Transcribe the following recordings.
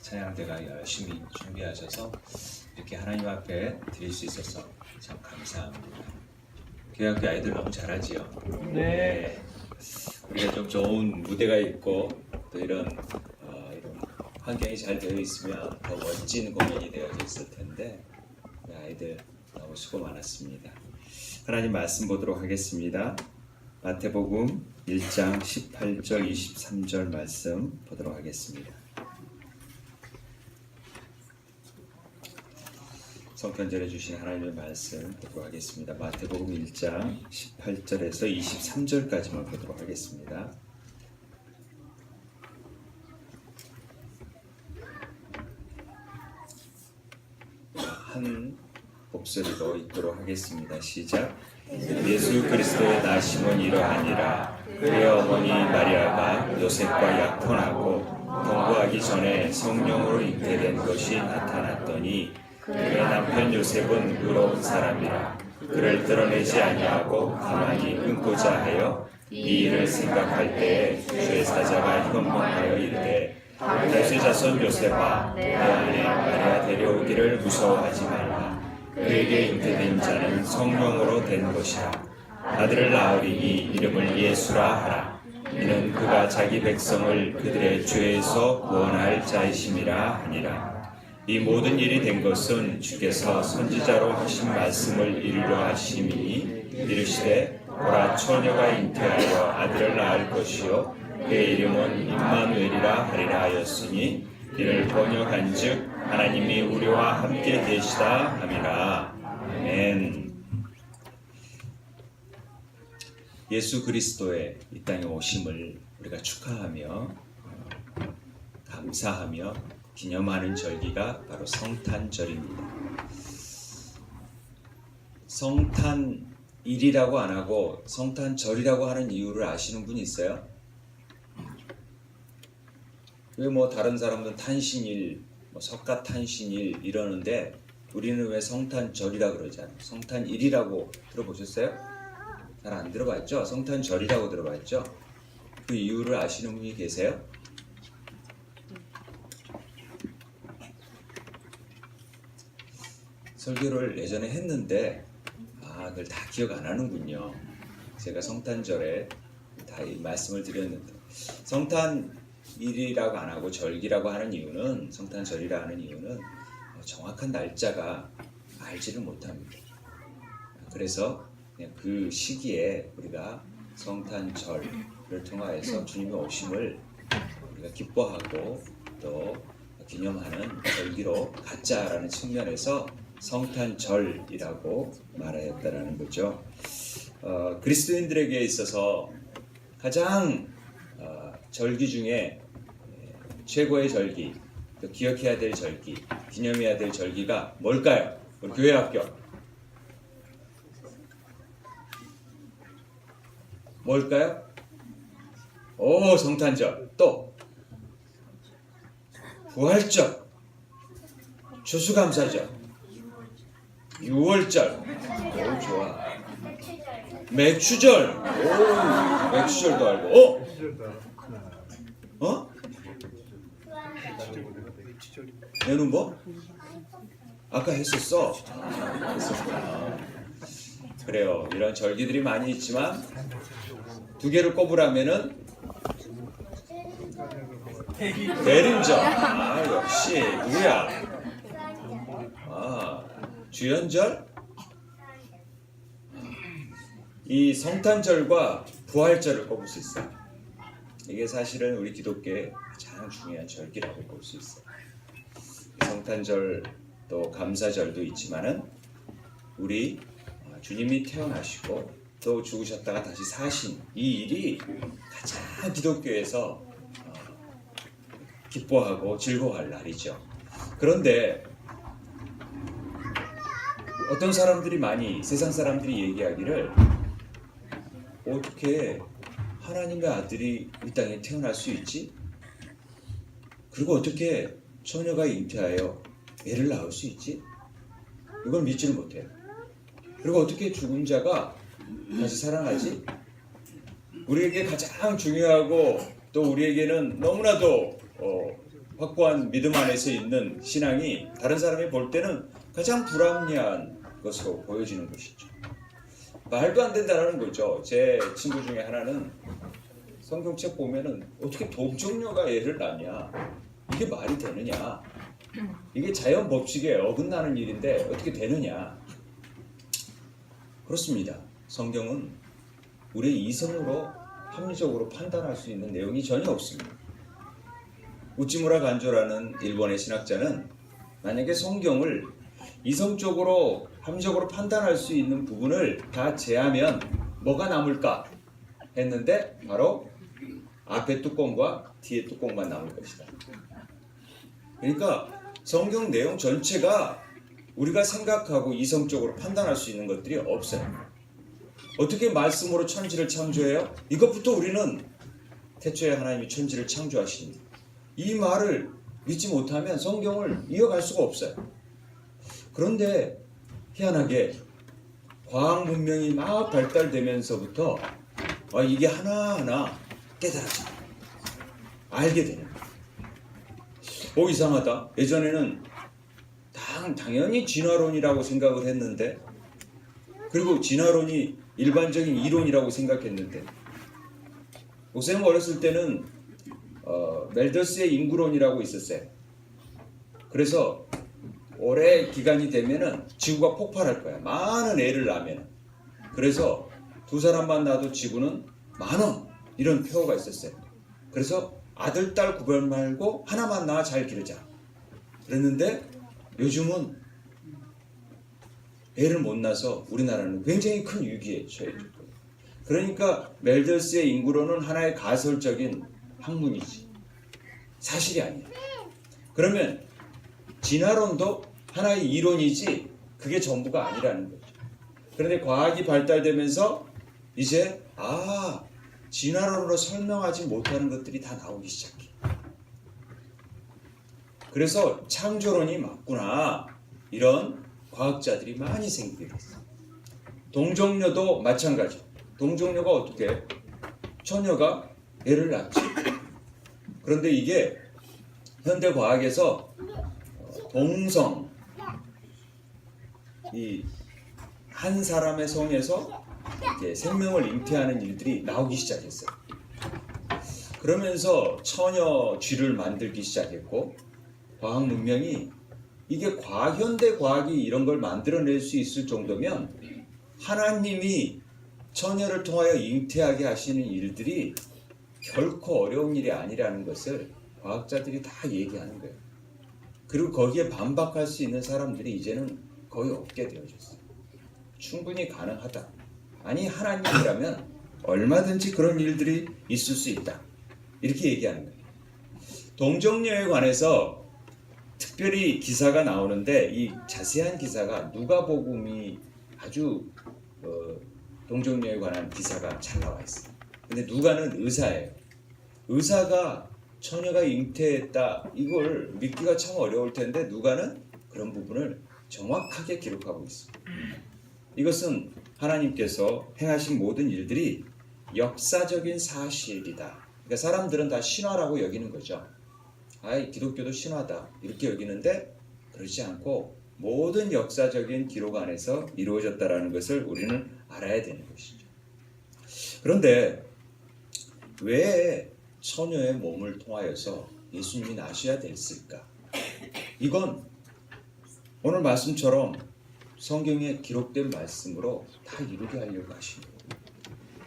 찬양대가 열심히 준비하셔서 이렇게 하나님 앞에 드릴 수 있어서 참 감사합니다. 교회학교 아이들 너무 잘하지요? 네. 우리가 좀 좋은 무대가 있고 또 이런 환경이 잘 되어 있으면 더 멋진 공연이 되어 있을 텐데 아이들 너무 수고 많았습니다. 하나님 말씀 보도록 하겠습니다. 마태복음 1장 18절 23절 말씀 보도록 하겠습니다. 성편절해 주신 하나님의 말씀 보도록 하겠습니다. 마태복음 1장 18절에서 23절까지만 보도록 하겠습니다. 한 목소리로 읽도록 하겠습니다. 시작. 예수 그리스도의 나심은 이러하니라. 그의 어머니 마리아가 요셉과 약혼하고 동거하기 전에 성령으로 잉태된 것이 나타났더니 그의 남편 요셉은 의로운 사람이라 그를 드러내지 아니하고 가만히 끊고자 하여 이 일을 생각할 때에 죄사자가 현몽하여 이르되 다윗의 자손 요셉아 내 아내 마리아 데려오기를 무서워하지 말라. 그에게 잉태된 자는 성령으로 된 것이라. 아들을 낳으리니 이름을 예수라 하라. 이는 그가 자기 백성을 그들의 죄에서 구원할 자이심이라 하니라. 이 모든 일이 된 것은 주께서 선지자로 하신 말씀을 이루려 하심이니 이르시되 보라 처녀가 잉태하여 아들을 낳을 것이요 그의 이름은 임마누엘이라 하리라 하였으니 이를 번역한즉 하나님이 우리와 함께 계시다 함이라. 아멘. 예수 그리스도의 이 땅에 오심을 우리가 축하하며 감사하며 기념하는 절기가 바로 성탄절입니다. 성탄일이라고 안 하고 성탄절이라고 하는 이유를 아시는 분 있어요? 왜 다른 사람들은 탄신일, 석가탄신일 이러는데 우리는 왜 성탄절이라 그러잖아요. 성탄일이라고 들어보셨어요? 잘 안 들어봤죠? 성탄절이라고 들어봤죠? 그 이유를 아시는 분이 계세요? 설교를 예전에 했는데 그걸 다 기억 안 하는군요. 제가 성탄절에 다 이 말씀을 드렸는데 성탄일이라고 안 하고 절기라고 하는 이유는 성탄절이라 하는 이유는 정확한 날짜가 알지를 못합니다. 그래서 그냥 그 시기에 우리가 성탄절을 통하여서 주님의 오심을 우리가 기뻐하고 또 기념하는 절기로 갖자라는 측면에서 성탄절이라고 말하였다라는 거죠. 그리스도인들에게 있어서 가장 절기 중에 최고의 절기, 또 기억해야 될 절기, 기념해야 될 절기가 뭘까요? 우리 교회 학교 뭘까요? 성탄절, 또 부활절, 추수감사절, 6월절, 좋아. 맥추절, 맥추절도 알고, 얘는 뭐? 아까 했었어. 했었구나. 그래요. 이런 절기들이 많이 있지만 두 개를 꼽으라면은 대림절. 역시 누구야? 주연절? 이 성탄절과 부활절을 꼽을 수 있어요. 이게 사실은 우리 기독교의 가장 중요한 절기라고 볼 수 있어요. 성탄절 또 감사절도 있지만은 우리 주님이 태어나시고 또 죽으셨다가 다시 사신 이 일이 가장 기독교에서 기뻐하고 즐거워할 날이죠. 그런데 어떤 사람들이 세상 사람들이 얘기하기를 어떻게 하나님의 아들이 이 땅에 태어날 수 있지? 그리고 어떻게 처녀가 잉태하여 애를 낳을 수 있지? 이걸 믿지를 못해요. 그리고 어떻게 죽은 자가 다시 살아나지? 우리에게 가장 중요하고 또 우리에게는 너무나도 확고한 믿음 안에서 있는 신앙이 다른 사람이 볼 때는 가장 불합리한 것으로 보여지는 것이죠. 말도 안 된다는 거죠. 제 친구 중에 하나는 성경책 보면은 어떻게 동정녀가 애를 낳냐, 이게 말이 되느냐, 이게 자연 법칙에 어긋나는 일인데 어떻게 되느냐. 그렇습니다. 성경은 우리의 이성으로 합리적으로 판단할 수 있는 내용이 전혀 없습니다. 우찌무라 간조라는 일본의 신학자는 만약에 성경을 이성적으로 합리적으로 판단할 수 있는 부분을 다 제하면 뭐가 남을까 했는데 바로 앞에 뚜껑과 뒤에 뚜껑만 남을 것이다. 그러니까 성경 내용 전체가 우리가 생각하고 이성적으로 판단할 수 있는 것들이 없어요. 어떻게 말씀으로 천지를 창조해요? 이것부터 우리는 태초에 하나님이 천지를 창조하시니 이 말을 믿지 못하면 성경을 이어갈 수가 없어요. 그런데 희한하게 과학 문명이 막 발달되면서부터 이게 하나하나 깨달아져 알게 되는 거예요. 이상하다. 예전에는 당연히 진화론이라고 생각을 했는데, 그리고 진화론이 일반적인 이론이라고 생각했는데, 목사님 어렸을 때는 멜더스의 인구론이라고 있었어요. 그래서 오래 기간이 되면은 지구가 폭발할 거야. 많은 애를 낳으면. 그래서 두 사람만 낳아도 지구는 만원, 이런 표어가 있었어요. 그래서 아들, 딸 구별 말고 하나만 낳아 잘 기르자. 그랬는데 요즘은 애를 못 낳아서 우리나라는 굉장히 큰 위기에 처해졌고, 그러니까 멜더스의 인구론은 하나의 가설적인 학문이지 사실이 아니야. 그러면 진화론도 하나의 이론이지 그게 전부가 아니라는 거죠. 그런데 과학이 발달되면서 이제 진화론으로 설명하지 못하는 것들이 다 나오기 시작해. 그래서 창조론이 맞구나, 이런 과학자들이 많이 생기게 됐어. 동정녀도 마찬가지. 동정녀가 어떻게 처녀가 애를 낳지. 그런데 이게 현대 과학에서 동성, 이 한 사람의 성에서 이제 생명을 잉태하는 일들이 나오기 시작했어요. 그러면서 처녀 쥐를 만들기 시작했고, 과학 문명이 이게 현대 과학이 이런 걸 만들어낼 수 있을 정도면 하나님이 처녀를 통하여 잉태하게 하시는 일들이 결코 어려운 일이 아니라는 것을 과학자들이 다 얘기하는 거예요. 그리고 거기에 반박할 수 있는 사람들이 이제는 거의 없게 되어졌어요. 충분히 가능하다. 아니, 하나님이라면 얼마든지 그런 일들이 있을 수 있다. 이렇게 얘기하는 거예요. 동정녀에 관해서 특별히 기사가 나오는데, 이 자세한 기사가 누가복음이 아주 동정녀에 관한 기사가 잘 나와 있어요. 근데 누가는 의사예요. 의사가 처녀가 잉태했다, 이걸 믿기가 참 어려울 텐데 누가는 그런 부분을 정확하게 기록하고 있습니다. 이것은 하나님께서 행하신 모든 일들이 역사적인 사실이다. 그러니까 사람들은 다 신화라고 여기는 거죠. 기독교도 신화다, 이렇게 여기는데 그렇지 않고 모든 역사적인 기록 안에서 이루어졌다라는 것을 우리는 알아야 되는 것이죠. 그런데 왜 처녀의 몸을 통하여서 예수님이 나셔야 됐을까? 이건 오늘 말씀처럼 성경에 기록된 말씀으로 다 이루게 하려고 하신 거예요.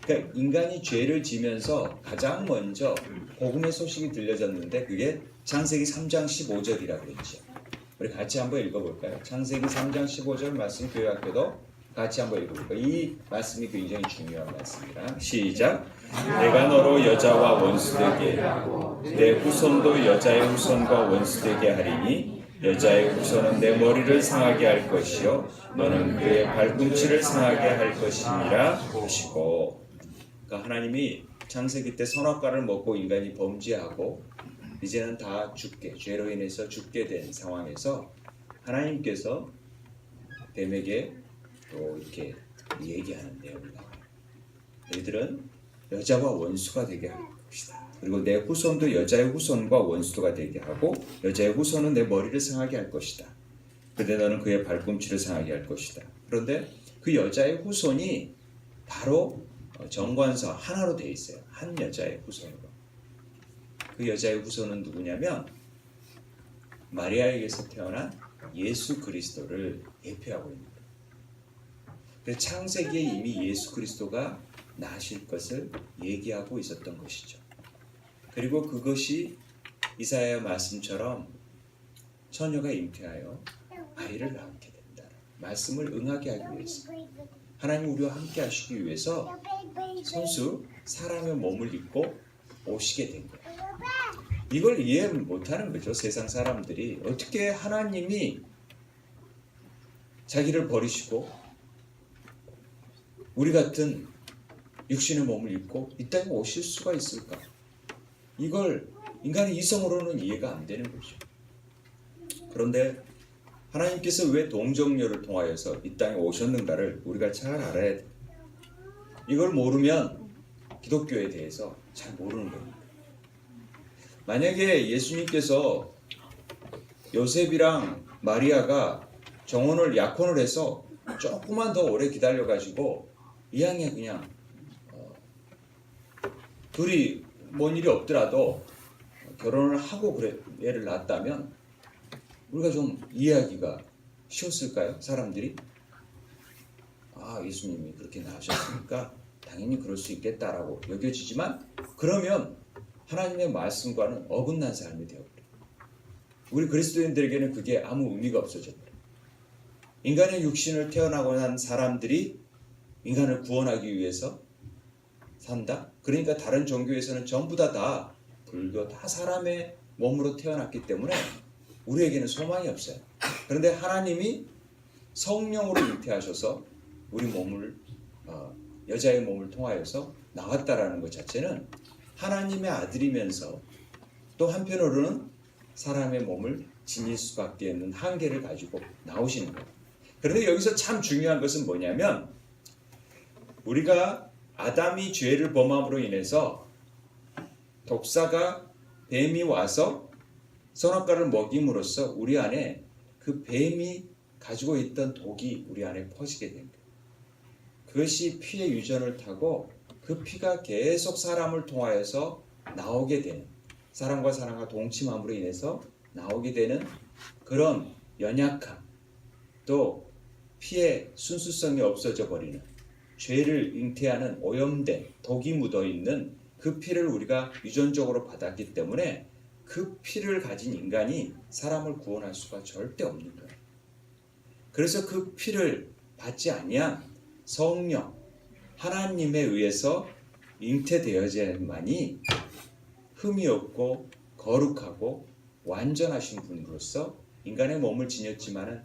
그러니까 인간이 죄를 지면서 가장 먼저 복음의 소식이 들려졌는데 그게 창세기 3장 15절이라고 그랬죠. 우리 같이 한번 읽어볼까요? 창세기 3장 15절 말씀, 교회학교도 같이 한번 읽어볼까요? 이 말씀이 굉장히 중요한 말씀이라. 시작. 내가 너로 여자와 원수되게 하고 내 후손도 여자의 후손과 원수되게 하리니 여자의 후손은 내 머리를 상하게 할 것이요 너는 그의 발꿈치를 상하게 할 것이니라 하시고. 그러니까 하나님이 창세기 때 선악과를 먹고 인간이 범죄하고 이제는 다 죄로 인해서 죽게 된 상황에서 하나님께서 뱀에게 또 이렇게 얘기하는 내용이 나와요. 너희들은 여자와 원수가 되게 할 것이다. 그리고 내 후손도 여자의 후손과 원수가 되게 하고 여자의 후손은 내 머리를 상하게 할 것이다. 그런데 너는 그의 발꿈치를 상하게 할 것이다. 그런데 그 여자의 후손이 바로 정관서 하나로 되어 있어요. 한 여자의 후손으로. 그 여자의 후손은 누구냐면 마리아에게서 태어난 예수 그리스도를 예표하고 있는 거예요. 그래서 창세기에 이미 예수 그리스도가 나실 것을 얘기하고 있었던 것이죠. 그리고 그것이 이사야 말씀처럼 처녀가 잉태하여 아이를 낳게 된다. 말씀을 응하게 하기 위해서 하나님 우리와 함께 하시기 위해서 손수 사람의 몸을 입고 오시게 된 거예요. 이걸 이해 못하는 거죠. 세상 사람들이 어떻게 하나님이 자기를 버리시고 우리 같은 육신의 몸을 입고 이 땅에 오실 수가 있을까? 이걸 인간의 이성으로는 이해가 안 되는 거죠. 그런데 하나님께서 왜 동정녀를 통하여서 이 땅에 오셨는가를 우리가 잘 알아야 돼요. 이걸 모르면 기독교에 대해서 잘 모르는 겁니다. 만약에 예수님께서 요셉이랑 마리아가 약혼을 해서 조금만 더 오래 기다려가지고 이왕에 그냥 둘이 뭔 일이 없더라도 결혼을 하고 애를 낳았다면 우리가 좀 이해하기가 쉬웠을까요? 사람들이 예수님이 그렇게 낳으셨으니까 당연히 그럴 수 있겠다라고 여겨지지만 그러면 하나님의 말씀과는 어긋난 삶이 되어버려요. 우리 그리스도인들에게는 그게 아무 의미가 없어져버려요. 인간의 육신을 태어나고 난 사람들이 인간을 구원하기 위해서 산다? 그러니까 다른 종교에서는 전부 다 불교 다 사람의 몸으로 태어났기 때문에 우리에게는 소망이 없어요. 그런데 하나님이 성령으로 잉태하셔서 우리 몸을 여자의 몸을 통하여서 나왔다라는 것 자체는 하나님의 아들이면서 또 한편으로는 사람의 몸을 지닐 수밖에 없는 한계를 가지고 나오시는 거예요. 그런데 여기서 참 중요한 것은 뭐냐면 우리가 아담이 죄를 범함으로 인해서 독사가 뱀이 와서 선악과를 먹임으로써 우리 안에 그 뱀이 가지고 있던 독이 우리 안에 퍼지게 된 거예요. 그것이 피의 유전을 타고 그 피가 계속 사람을 통하여서 나오게 되는 사람과 사람과 동침함으로 인해서 나오게 되는 그런 연약함 또 피의 순수성이 없어져 버리는 죄를 잉태하는 오염된 독이 묻어있는 그 피를 우리가 유전적으로 받았기 때문에 그 피를 가진 인간이 사람을 구원할 수가 절대 없는 거예요. 그래서 그 피를 받지 아니한 성령 하나님에 의해서 잉태되어야만이 흠이 없고 거룩하고 완전하신 분으로서 인간의 몸을 지녔지만은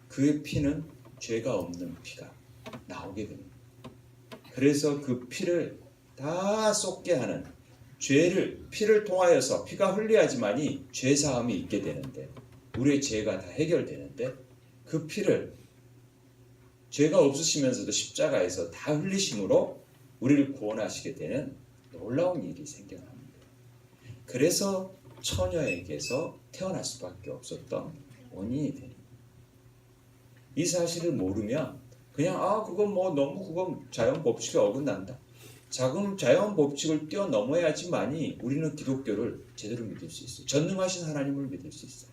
그의 피는 죄가 없는 피가 나오게 됩니다. 그래서 그 피를 다 쏟게 하는 피를 통하여서 피가 흘려야지만이 죄 사함이 있게 되는데 우리의 죄가 다 해결되는데 그 피를 죄가 없으시면서도 십자가에서 다 흘리심으로 우리를 구원하시게 되는 놀라운 일이 생겨납니다. 그래서 처녀에게서 태어날 수밖에 없었던 원인이 됩니다. 이 사실을 모르면 그냥 그건 자연 법칙에 어긋난다. 자연 법칙을 뛰어넘어야지만이 우리는 기독교를 제대로 믿을 수 있어요. 전능하신 하나님을 믿을 수 있어요.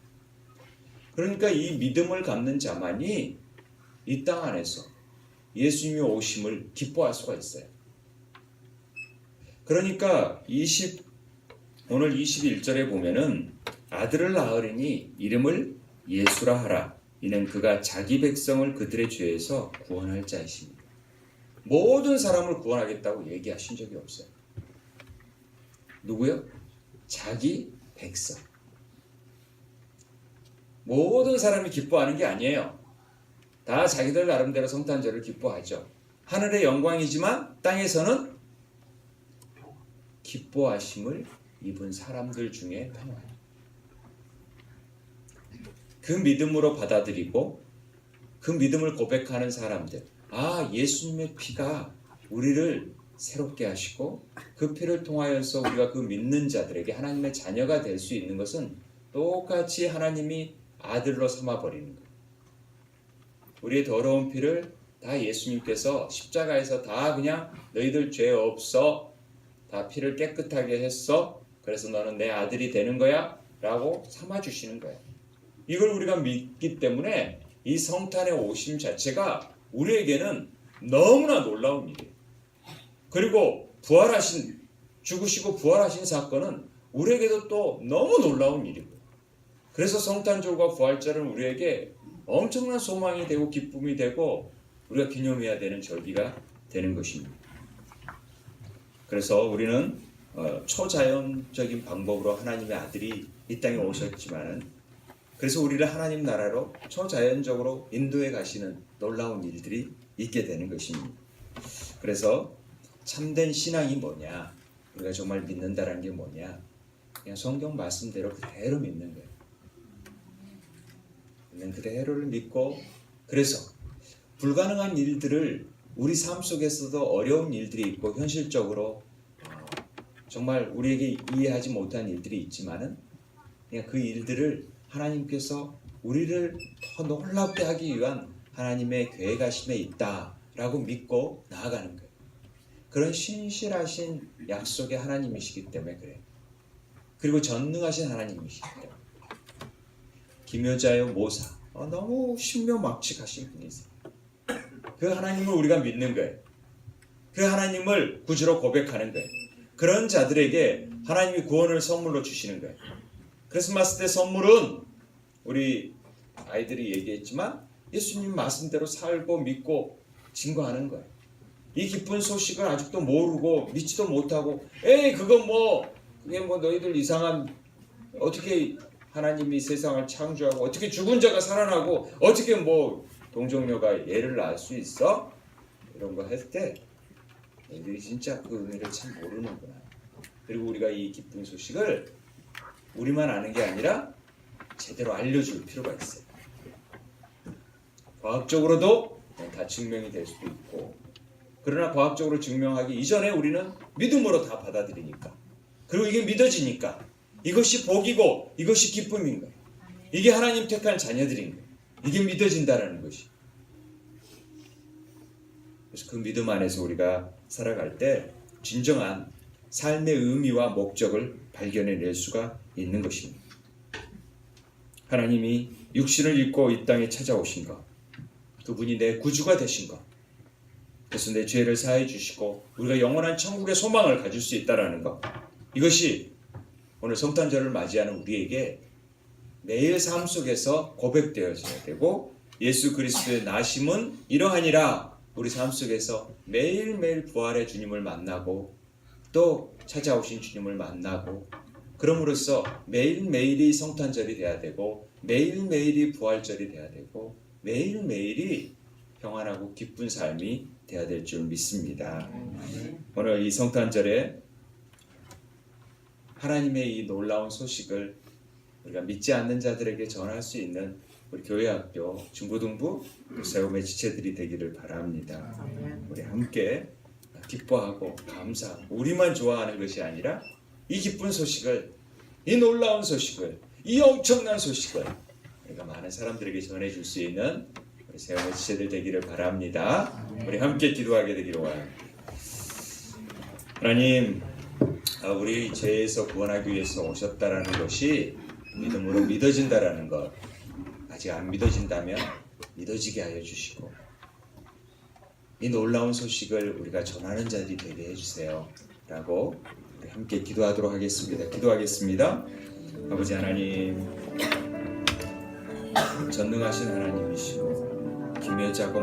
그러니까 이 믿음을 갖는 자만이 이 땅 안에서 예수님의 오심을 기뻐할 수가 있어요. 그러니까 오늘 21절에 보면은 아들을 낳으리니 이름을 예수라 하라. 이는 그가 자기 백성을 그들의 죄에서 구원할 자이십니다. 모든 사람을 구원하겠다고 얘기하신 적이 없어요. 누구요? 자기 백성. 모든 사람이 기뻐하는 게 아니에요. 다 자기들 나름대로 성탄절을 기뻐하죠. 하늘의 영광이지만 땅에서는 기뻐하심을 입은 사람들 중에 하나예요. 그 믿음으로 받아들이고 그 믿음을 고백하는 사람들. 예수님의 피가 우리를 새롭게 하시고 그 피를 통하여서 우리가 그 믿는 자들에게 하나님의 자녀가 될 수 있는 것은 똑같이 하나님이 아들로 삼아버리는 거예요. 우리의 더러운 피를 다 예수님께서 십자가에서 다 그냥 너희들 죄 없어, 다 피를 깨끗하게 했어, 그래서 너는 내 아들이 되는 거야 라고 삼아주시는 거예요. 이걸 우리가 믿기 때문에 이 성탄의 오심 자체가 우리에게는 너무나 놀라운 일이에요. 그리고 죽으시고 부활하신 사건은 우리에게도 또 너무 놀라운 일이고, 그래서 성탄절과 부활절은 우리에게 엄청난 소망이 되고 기쁨이 되고 우리가 기념해야 되는 절기가 되는 것입니다. 그래서 우리는 초자연적인 방법으로 하나님의 아들이 이 땅에 오셨지만은, 그래서 우리를 하나님 나라로 초자연적으로 인도해 가시는 놀라운 일들이 있게 되는 것입니다. 그래서 참된 신앙이 뭐냐, 우리가 정말 믿는다라는 게 뭐냐, 그냥 성경 말씀대로 그대로 믿는 거예요. 있는 그대로를 믿고, 그래서 불가능한 일들을, 우리 삶 속에서도 어려운 일들이 있고 현실적으로 정말 우리에게 이해하지 못한 일들이 있지만은 그냥 그 일들을 하나님께서 우리를 더 놀랍게 하기 위한 하나님의 계획하심에 있다라고 믿고 나아가는 거예요. 그런 신실하신 약속의 하나님이시기 때문에 그래요. 그리고 전능하신 하나님이시기 때문에. 기묘자요 모사, 너무 신묘막측하신 분이세요. 그 하나님을 우리가 믿는 거예요. 그 하나님을 구주로 고백하는 거예요. 그런 자들에게 하나님이 구원을 선물로 주시는 거예요. 크리스마스 때 선물은 우리 아이들이 얘기했지만 예수님 말씀대로 살고 믿고 증거하는 거예요. 이 기쁜 소식을 아직도 모르고 믿지도 못하고, 그게 너희들 이상한, 어떻게 하나님이 세상을 창조하고 어떻게 죽은 자가 살아나고 어떻게 동정녀가 얘를 낳을 수 있어? 이런 거 할 때 너희들이 진짜 그 은혜를 참 모르는구나. 그리고 우리가 이 기쁜 소식을 우리만 아는 게 아니라 제대로 알려줄 필요가 있어요. 과학적으로도 다 증명이 될 수도 있고, 그러나 과학적으로 증명하기 이전에 우리는 믿음으로 다 받아들이니까, 그리고 이게 믿어지니까 이것이 복이고 이것이 기쁨인 거예요. 이게 하나님 택한 자녀들인 거예요. 이게 믿어진다라는 것이. 그래서 그 믿음 안에서 우리가 살아갈 때 진정한 삶의 의미와 목적을 발견해낼 수가 있는 것입니다. 하나님이 육신을 입고 이 땅에 찾아오신 것, 그분이 내 구주가 되신 것, 그래서 내 죄를 사해 주시고 우리가 영원한 천국의 소망을 가질 수 있다는 것, 이것이 오늘 성탄절을 맞이하는 우리에게 매일 삶 속에서 고백되어져야 되고, 예수 그리스도의 나심은 이러하니라, 우리 삶 속에서 매일매일 부활의 주님을 만나고 또 찾아오신 주님을 만나고, 그럼으로써 매일매일이 성탄절이 돼야 되고 매일매일이 부활절이 돼야 되고 매일매일이 평안하고 기쁜 삶이 돼야 될 줄 믿습니다. 오늘 이 성탄절에 하나님의 이 놀라운 소식을 우리가 믿지 않는 자들에게 전할 수 있는 우리 교회학교 중고등부 세움의 지체들이 되기를 바랍니다. 우리 함께 기뻐하고 감사하고, 우리만 좋아하는 것이 아니라 이 기쁜 소식을, 이 놀라운 소식을, 이 엄청난 소식을 우리가 많은 사람들에게 전해줄 수 있는 우리 세움의 지체들 되기를 바랍니다. 우리 함께 기도하게 되기를 원합니다. 하나님, 우리 죄에서 구원하기 위해서 오셨다라는 것이 믿음으로 믿어진다라는 것, 아직 안 믿어진다면 믿어지게 하여 주시고, 이 놀라운 소식을 우리가 전하는 자들이 되게 해주세요 라고 우리 함께 기도하도록 하겠습니다. 기도하겠습니다. 아버지 하나님, 전능하신 하나님이시고 기묘자고